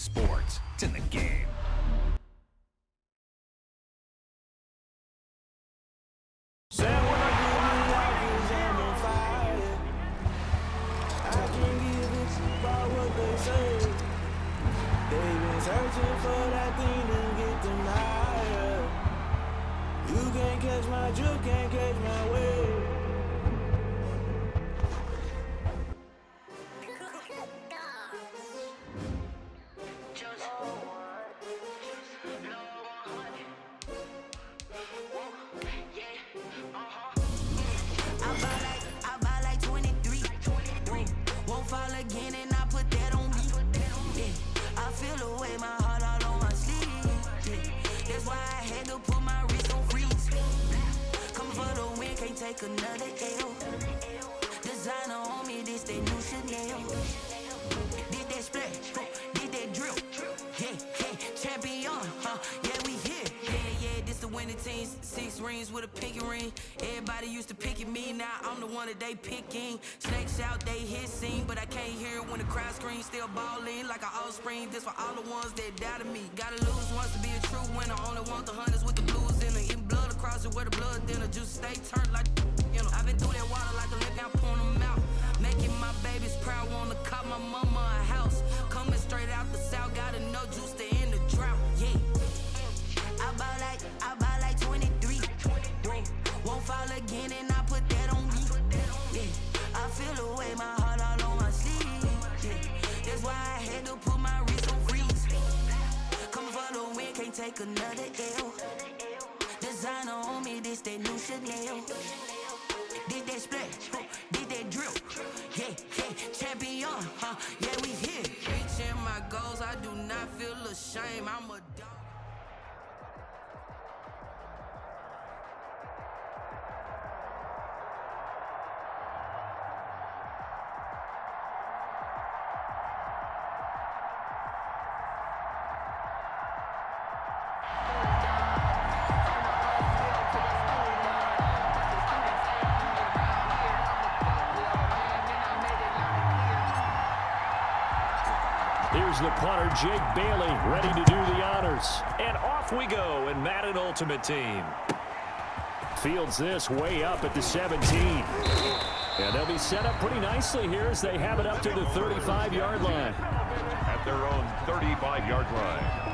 sports. It's in the game. Searching for that thing to get them higher. You can't catch my drift, can't catch my wave. I buy like 23. Won't fall again and I put that on me. I feel the way, my heart all on my sleeve. That's why I had to put my wrist on freeze. Coming for the win, can't take another L. Designer on me, this that new Chanel. Did that splash, did that drill. Yeah, champion, yeah, we here. Yeah, this the winning teams. 6 rings with a pinky ring. Everybody used to picking me, now I'm the one that they picking. Snakes out, they hissing, but I can't hear it when the crowd screams. Still balling like an offspring. This for all the ones that doubted me. Gotta lose once to be a true winner. Only want the hunters with the blues in it. Eating blood across it where the blood dinner. Juice stay turned like, you know. I've been through that water like a lip, now pouring them out. Making my babies proud, wanna call my mama a house. Coming straight out the south, gotta know juice to end the drought. Yeah. I buy like 23. Won't fall again and I put that on me. Yeah. I feel the way, my heart all on my sleeve. Yeah. That's why I had to put my wrist on freeze. Coming for the win, can't take another L. Designer on me, this that new Chanel. Did that splash, did that drill. Yeah, champion, yeah, we here. Reaching my goals, I do not feel ashamed. I'm a dog. Here's the punter, Jake Bailey, ready to do the honors. And off we go in Madden Ultimate Team. Fields this way up at the 17. And they'll be set up pretty nicely here as they have it up to the 35-yard line. At their own 35-yard line.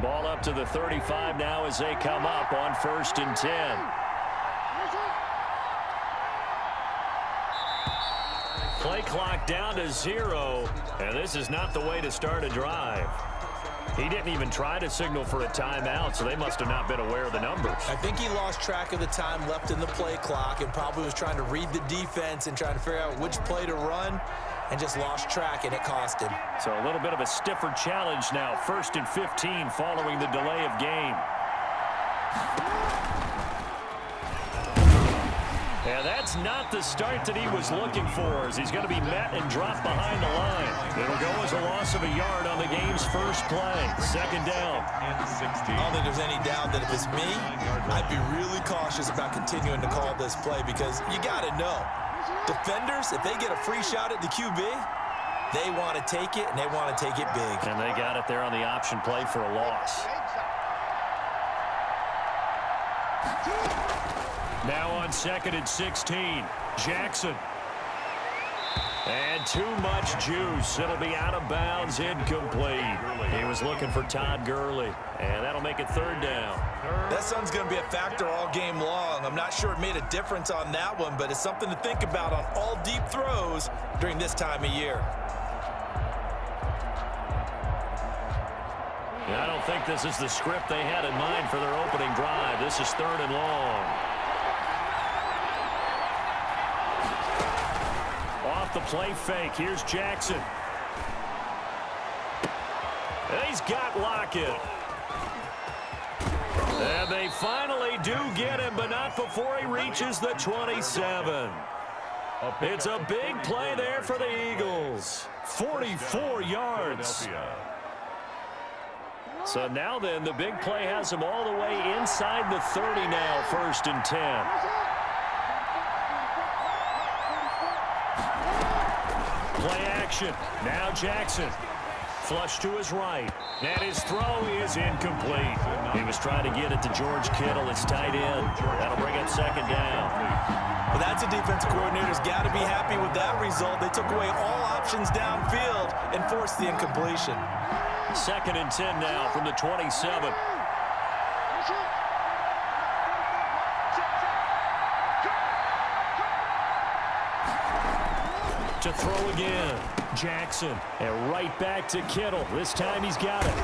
Ball up to the 35 now as they come up on 1st and 10. Play clock down to 0, and this is not the way to start a drive. He didn't even try to signal for a timeout, so they must have not been aware of the numbers. I think he lost track of the time left in the play clock and probably was trying to read the defense and trying to figure out which play to run, and just lost track, and it cost him. So a little bit of a stiffer challenge now. 1st and 15 following the delay of game. And that's not the start that he was looking for, as he's going to be met and dropped behind the line. It'll go as a loss of a yard on the game's first play. 2nd down. I don't think there's any doubt that if it's me, I'd be really cautious about continuing to call this play, because you got to know, defenders, if they get a free shot at the QB, they want to take it, and they want to take it big. And they got it there on the option play for a loss. Now on 2nd and 16, Jackson. And too much juice. It'll be out of bounds, incomplete. He was looking for Todd Gurley, and that'll make it 3rd down. That sun's going to be a factor all game long. I'm not sure it made a difference on that one, but it's something to think about on all deep throws during this time of year. I don't think this is the script they had in mind for their opening drive. This is 3rd and long. Off the play fake, here's Jackson. And he's got Lockett. And they finally do get him, but not before he reaches the 27. It's a big play there for the Eagles. 44 yards. So now then, the big play has them all the way inside the 30 now, 1st and 10. Play action. Now Jackson. Flush to his right. And his throw is incomplete. He was trying to get it to George Kittle, his tight end. That'll bring up 2nd down. Well, that's a defense coordinator's got to be happy with that result. They took away all options downfield and forced the incompletion. 2nd and 10 now from the 27. To throw again. Jackson. And right back to Kittle. This time he's got it.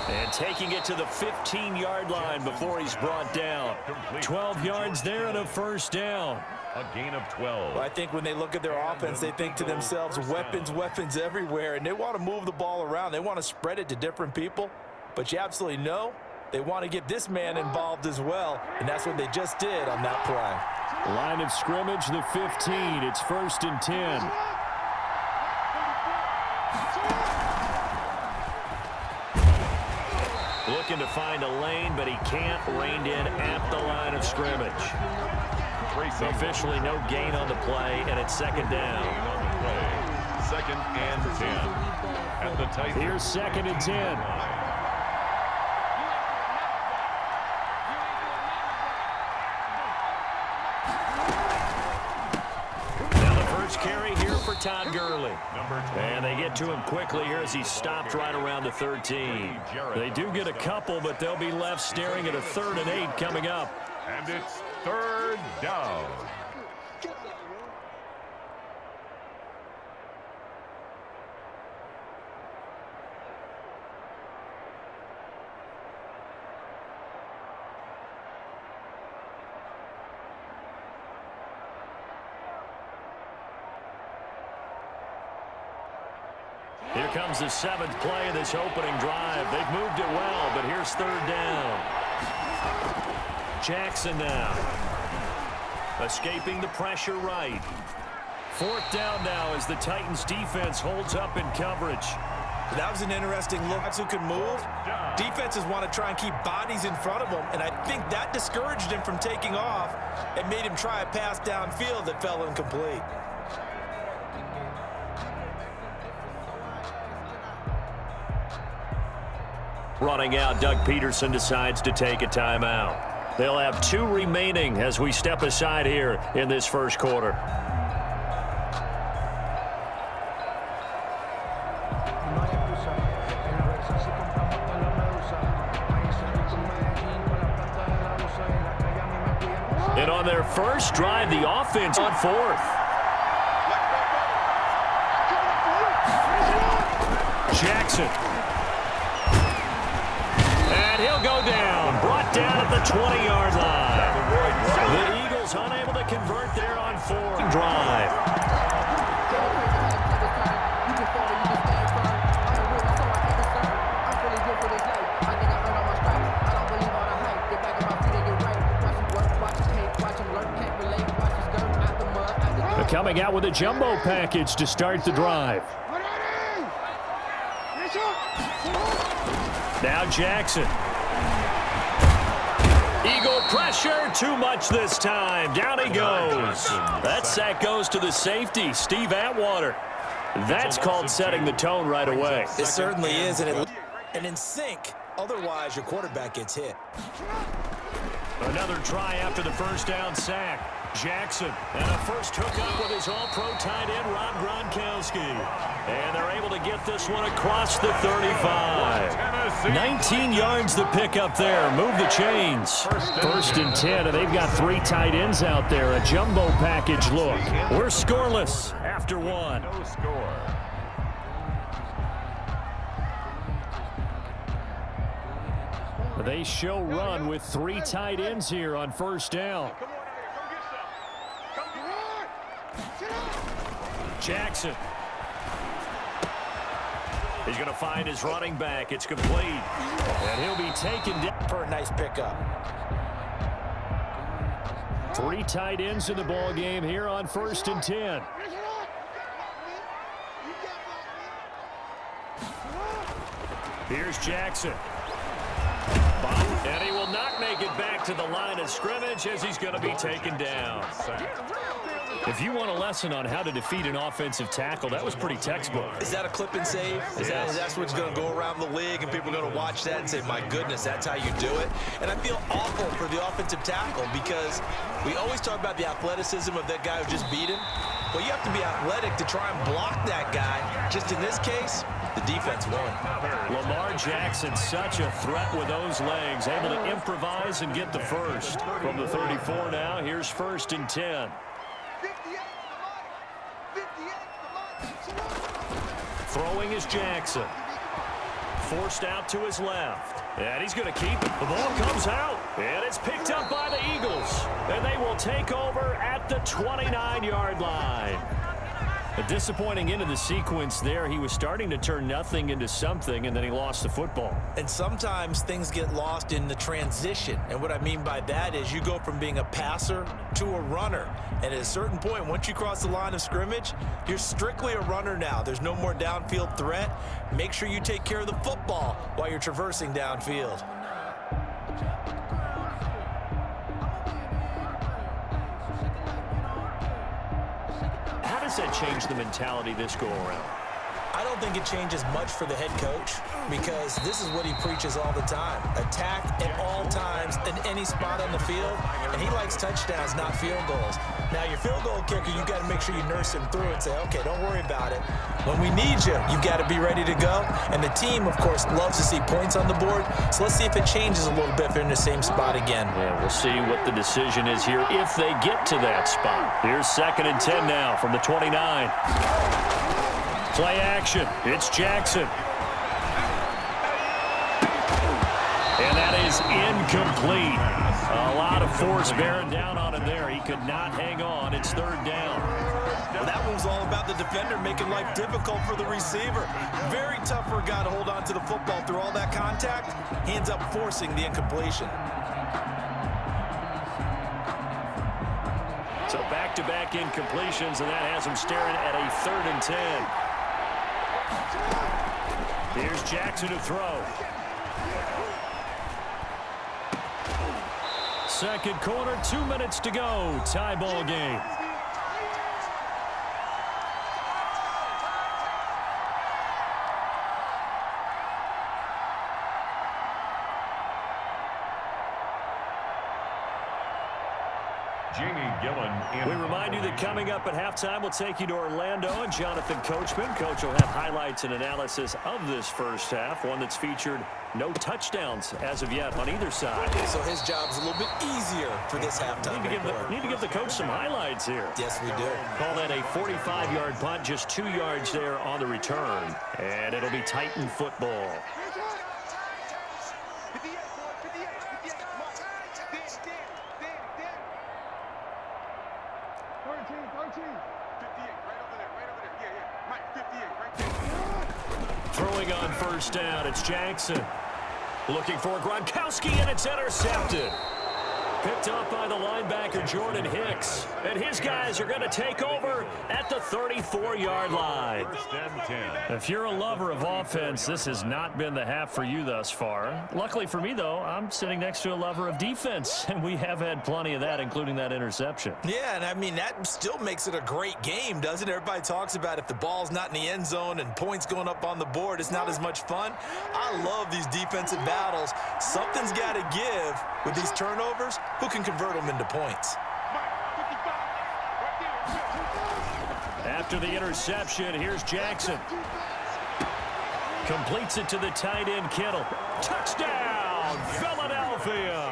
And taking it to the 15-yard line before he's brought down. 12 yards there and a 1st down. A gain of 12. Well, I think when they look at their offense, they think to themselves, weapons everywhere, and they want to move the ball around. They want to spread it to different people, but you absolutely know they want to get this man involved as well, and that's what they just did on that play. Line of scrimmage, the 15. It's 1st and 10. Looking to find a lane, but he can't. Reined in at the line of scrimmage. Officially no gain on the play, and it's 2nd down. 2nd and 10. At the tight. Here's 2nd and 10. Now the first carry here for Todd Gurley. And they get to him quickly here as he stopped right around the 13. They do get a couple, but they'll be left staring at a 3rd and 8 coming up. And it's 3rd down. Here comes the 7th play of this opening drive. They've moved it well, but here's 3rd down. Jackson now. Escaping the pressure right. 4th down now as the Titans defense holds up in coverage. That was an interesting look. Who can move? Defenses want to try and keep bodies in front of them, and I think that discouraged him from taking off and made him try a pass downfield that fell incomplete. Running out, Doug Peterson decides to take a timeout. They'll have 2 remaining as we step aside here in this 1st quarter. And on their first drive, the offense on 4th. Jackson. He'll go down, brought down at the 20-yard line. The Eagles unable to convert there on 4th drive. They're coming out with a jumbo package to start the drive. Now Jackson. Eagle pressure, too much this time. Down he goes. That sack goes to the safety, Steve Atwater. That's called setting the tone right away. It certainly is, and in sync. Otherwise, your quarterback gets hit. Another try after the 1st down sack. Jackson, and a first hookup with his all-pro tight end, Rob Gronkowski. And they're able to get this one across the 35. 19 yards to pick up there. Move the chains. 1st and 10, and they've got 3 tight ends out there. A jumbo package look. We're scoreless after 1. No score. They show run with 3 tight ends here on 1st down. Jackson. He's going to find his running back. It's complete. And he'll be taken down for a nice pickup. Three tight ends in the ball game here on 1st and 10. Here's Jackson. And he will not make it back to the line of scrimmage as he's going to be taken down. If you want a lesson on how to defeat an offensive tackle, that was pretty textbook. Is that a clip and save? That's what's going to go around the league, and people are going to watch that and say, my goodness, that's how you do it? And I feel awful for the offensive tackle because we always talk about the athleticism of that guy who just beat him. Well, you have to be athletic to try and block that guy. Just in this case, the defense won. Lamar Jackson, such a threat with those legs, able to improvise and get the first. From the 34 now, here's 1st and 10. Throwing is Jackson. Forced out to his left. And he's going to keep it. The ball comes out. And it's picked up by the Eagles. And they will take over at the 29-yard line. A disappointing end of the sequence there. He was starting to turn nothing into something, and then he lost the football. And sometimes things get lost in the transition. And what I mean by that is you go from being a passer to a runner. And at a certain point, once you cross the line of scrimmage, you're strictly a runner now. There's no more downfield threat. Make sure you take care of the football while you're traversing downfield. How does that change the mentality this go-around? I don't think it changes much for the head coach because this is what he preaches all the time. Attack at all times in any spot on the field, and he likes touchdowns, not field goals. Now, your field goal kicker, you've got to make sure you nurse him through and say, okay, don't worry about it. When we need you, you've got to be ready to go. And the team, of course, loves to see points on the board, so let's see if it changes a little bit if they're in the same spot again. Yeah, we'll see what the decision is here if they get to that spot. Here's 2nd and 10 now from the 29. Play action. It's Jackson. And that is incomplete. A lot of force bearing down on him there. He could not hang on. It's 3rd down. Well, that one was all about the defender making life difficult for the receiver. Very tough for a guy to hold on to the football through all that contact. He ends up forcing the incompletion. So back-to-back incompletions, and that has him staring at a 3rd and 10. Here's Jackson to throw. Second quarter, 2 minutes to go. Tie ball game. We remind you that coming up at halftime, we'll take you to Orlando and Jonathan Coachman. Coach will have highlights and analysis of this first half, one that's featured no touchdowns as of yet on either side. So his job's a little bit easier for this halftime. Need to give the coach some highlights here. Yes, we do. Call that a 45-yard punt, just 2 yards there on the return. And it'll be Titan football. Throwing on 1st down, it's Jackson. Looking for Gronkowski, and it's intercepted. Picked up by the linebacker, Jordan Hicks. And his guys are going to take over at the 34-yard line. If you're a lover of offense, this has not been the half for you thus far. Luckily for me, though, I'm sitting next to a lover of defense, and we have had plenty of that, including that interception. Yeah, and I mean, that still makes it a great game, doesn't it? Everybody talks about if the ball's not in the end zone and points going up on the board, it's not as much fun. I love these defensive battles. Something's got to give with these turnovers. Who can convert them into points? After the interception, here's Jackson. Completes it to the tight end, Kittle. Touchdown, Philadelphia.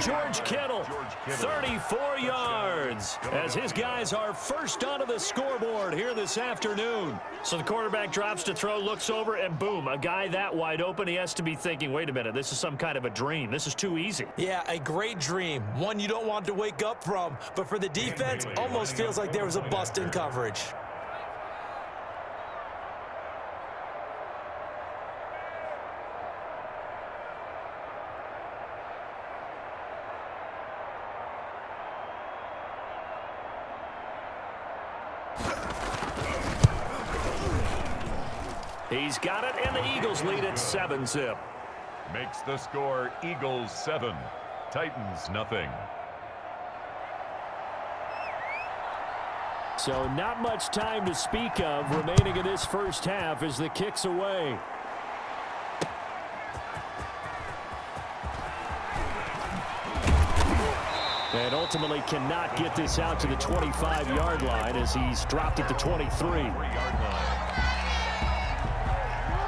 George Kittle, 34 yards, as his guys are first onto the scoreboard here this afternoon. So the quarterback drops to throw, looks over, and boom, a guy that wide open, he has to be thinking, wait a minute, this is some kind of a dream. This is too easy. Yeah, a great dream. One you don't want to wake up from. But for the defense, almost feels like there was a bust in coverage. He's got it, and the Eagles lead at 7-zip. Makes the score Eagles 7, Titans nothing. So not much time to speak of remaining in this first half as the kick's away. And ultimately cannot get this out to the 25-yard line as he's dropped at the 23.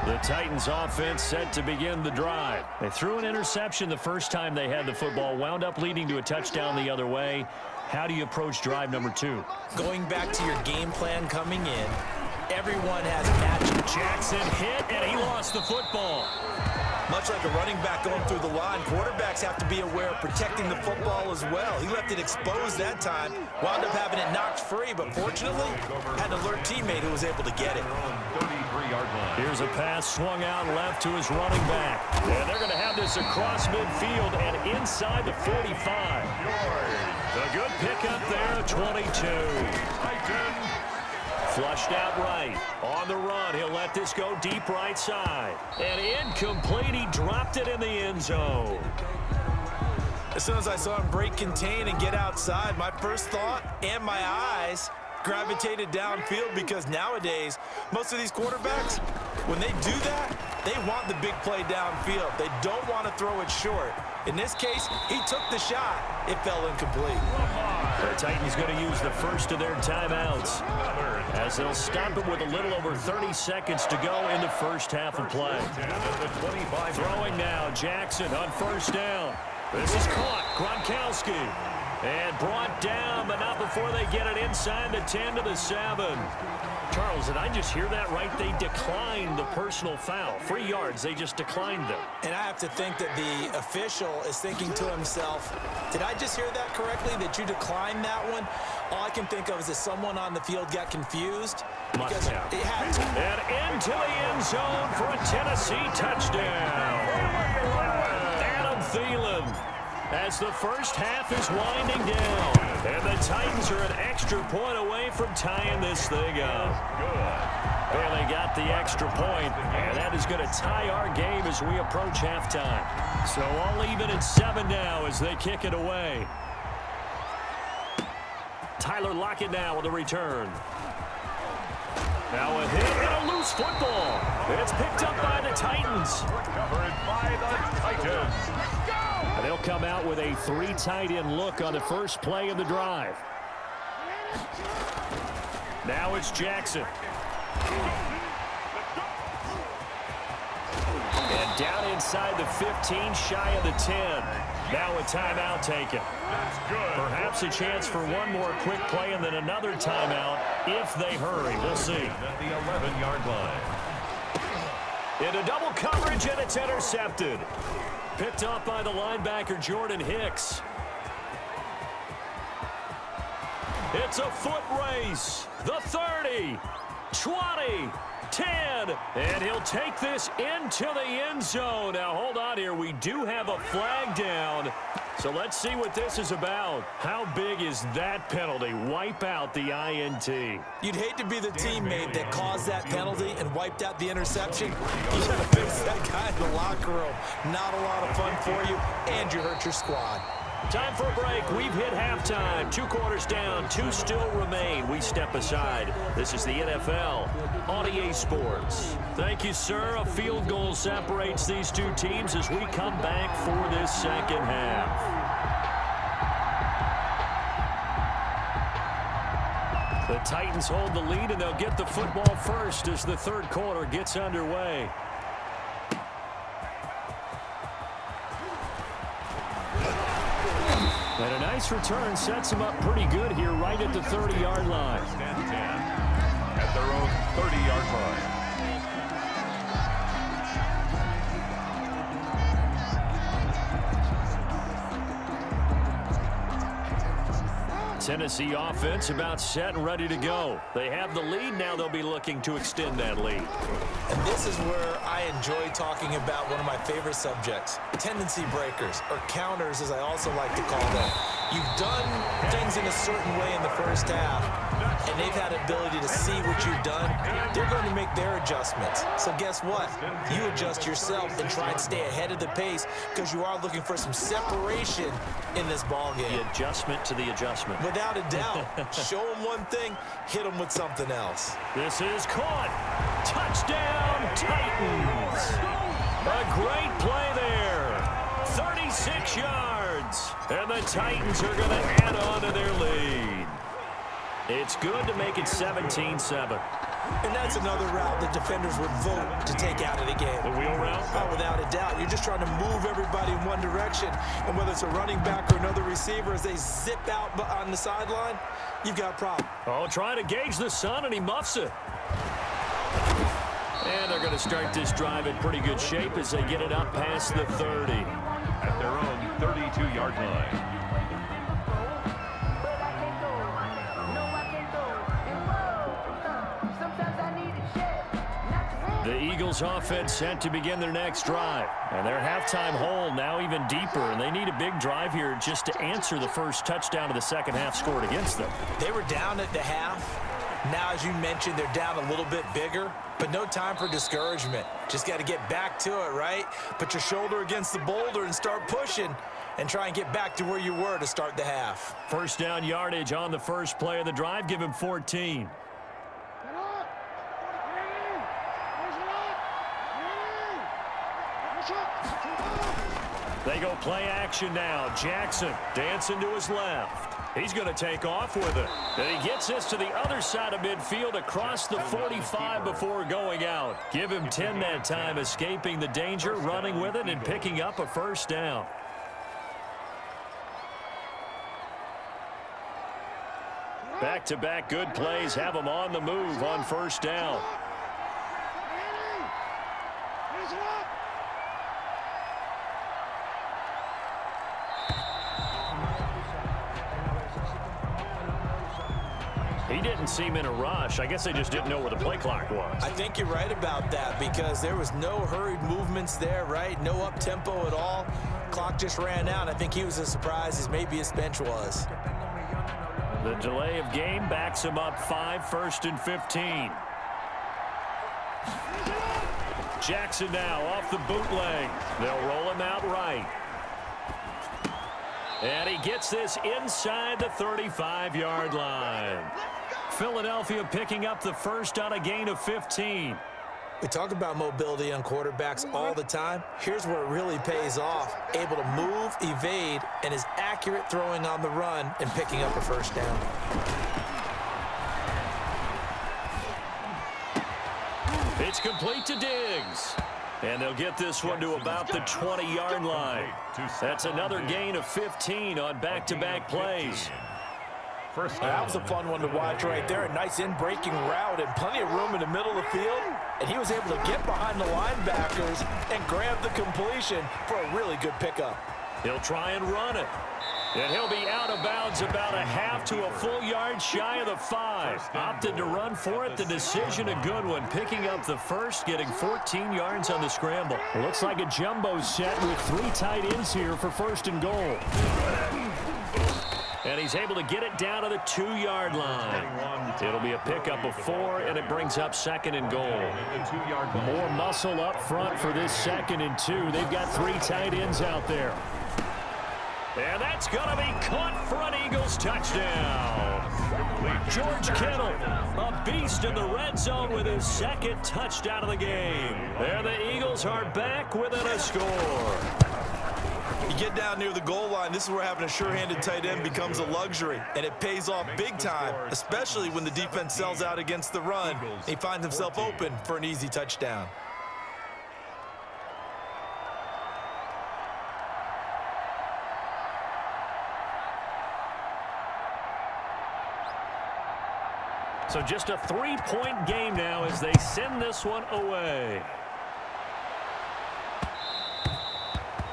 The Titans offense set to begin the drive. They threw an interception the first time they had the football, wound up leading to a touchdown the other way. How do you approach drive number 2? Going back to your game plan coming in, everyone has matched. Jackson hit, and he lost the football. Much like a running back going through the line, quarterbacks have to be aware of protecting the football as well. He left it exposed that time, wound up having it knocked free, but fortunately had an alert teammate who was able to get it. Here's a pass swung out left to his running back. And they're going to have this across midfield and inside the 45. A good pickup there, 22. Flushed out right. On the run, he'll let this go deep right side. And incomplete, he dropped it in the end zone. As soon as I saw him break contain and get outside, my first thought and my eyes gravitated downfield, because nowadays, most of these quarterbacks, when they do that, they want the big play downfield. They don't want to throw it short. In this case, he took the shot. It fell incomplete. The Titans going to use the first of their timeouts as they'll stop it with a little over 30 seconds to go in the first half of play. Throwing now, Jackson on first down. This is caught, Gronkowski. And brought down, but not before they get it inside the 10 to the 7. Charles, did I just hear that right? They declined the personal foul. 3 yards, they just declined them. And I have to think that the official is thinking to himself, did I just hear that correctly, that you declined that one? All I can think of is that someone on the field got confused. Must have. It had to. And into the end zone for a Tennessee touchdown. Adam Thielen. As the first half is winding down. And the Titans are an extra point away from tying this thing up. Bailey got the extra point, and that is going to tie our game as we approach halftime. So all even at 7 now as they kick it away. Tyler Lockett now with a return. Now a hit and a loose football. It's picked up by the Titans. Recovered by the Titans. They'll come out with a 3 tight end look on the first play of the drive. Now it's Jackson. And down inside the 15, shy of the 10. Now a timeout taken. Perhaps a chance for one more quick play and then another timeout if they hurry. We'll see. At the 11-yard line. Into double coverage, and it's intercepted. Picked up by the linebacker, Jordan Hicks. It's a foot race. The 30, 20, 10. And he'll take this into the end zone. Now, hold on here. We do have a flag down. So let's see what this is about. How big is that penalty? Wipe out the INT. You'd hate to be the teammate that caused that penalty and wiped out the interception. You got to fix that guy in the locker room. Not a lot of fun for you, and you hurt your squad. Time for a break. We've hit halftime. 2 quarters down. 2 still remain. We step aside. This is the NFL on EA Sports. Thank you, sir. A field goal separates these 2 teams as we come back for this second half. The Titans hold the lead, and they'll get the football first as the third quarter gets underway. And a nice return sets them up pretty good here right at the 30-yard line. First and 10 at their own 30-yard line. Tennessee offense about set and ready to go. They have the lead. Now they'll be looking to extend that lead. And this is where I enjoy talking about one of my favorite subjects, tendency breakers, or counters as I also like to call them. You've done things in a certain way in the first half, and they've had ability to see what you've done. They're going to make their adjustments. So guess what? You adjust yourself and try and stay ahead of the pace because you are looking for some separation in this ball game. The adjustment to the adjustment. Without a doubt. Show them one thing, hit them with something else. This is caught. Touchdown, Titans. A great play there. 36 yards. And the Titans are going to add on to their lead. It's good to make it 17-7. And that's another route the defenders would vote to take out of the game. The wheel route? Oh, without a doubt. You're just trying to move everybody in one direction. And whether it's a running back or another receiver, as they zip out on the sideline, you've got a problem. Oh, trying to gauge the sun, and he muffs it. And they're going to start this drive in pretty good shape as they get it up past the 30. At their own 32-yard line. The Eagles offense set to begin their next drive. And their halftime hole now even deeper. And they need a big drive here just to answer the first touchdown of the second half scored against them. They were down at the half. Now, as you mentioned, they're down a little bit bigger. But no time for discouragement. Just got to get back to it, right? Put your shoulder against the boulder and start pushing. And try and get back to where you were to start the half. First down yardage on the first play of the drive. Give him 14. They go play action now. Jackson dancing to his left. He's going to take off with it. And he gets this to the other side of midfield across the 45 before going out. Give him 10 that time, escaping the danger, running with it, and picking up a first down. Back-to-back good plays have them on the move on first down. He didn't seem in a rush. I guess they just didn't know where the play clock was. I think you're right about that because there was no hurried movements there, right? No up-tempo at all. Clock just ran out. I think he was as surprised as maybe his bench was. The delay of game backs him up 5, 1st and 15. Jackson now off the bootleg. They'll roll him out right. And he gets this inside the 35-yard line. Philadelphia picking up the first on a gain of 15. We talk about mobility on quarterbacks all the time. Here's where it really pays off. Able to move, evade, and is accurate throwing on the run and picking up a first down. It's complete to Diggs. And they'll get this one to about the 20-yard line. That's another gain of 15 on back-to-back plays. That was a fun one to watch right there. A nice in-breaking route and plenty of room in the middle of the field. And he was able to get behind the linebackers and grab the completion for a really good pickup. He'll try and run it. And he'll be out of bounds about a half to a full yard shy of the 5. Opted to run for it. The decision a good one. Picking up the first, getting 14 yards on the scramble. Looks like a jumbo set with 3 tight ends here for 1st and goal. And he's able to get it down to the 2-yard line. It'll be a pickup of 4, and it brings up 2nd and goal. More muscle up front for this 2nd and 2. They've got 3 tight ends out there. And that's going to be caught for an Eagles touchdown. George Kittle, a beast in the red zone with his 2nd touchdown of the game. And the Eagles are back within a score. You get down near the goal line, this is where having a sure-handed tight end becomes a luxury, and it pays off big time, especially when the defense sells out against the run. He finds himself open for an easy touchdown. So just a 3-point game now as they send this one away.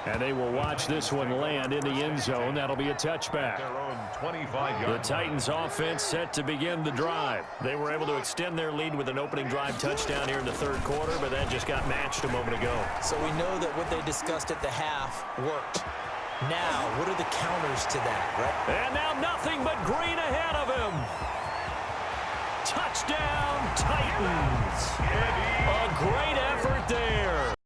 And they will watch this one land in the end zone. That'll be a touchback. Their own 25 The yards. Titans offense set to begin the drive. They were able to extend their lead with an opening drive touchdown here in the third quarter, but that just got matched a moment ago. So we know that what they discussed at the half worked. Now, what are the counters to that, right? And now nothing but green ahead of him. Touchdown, Titans. A great effort there.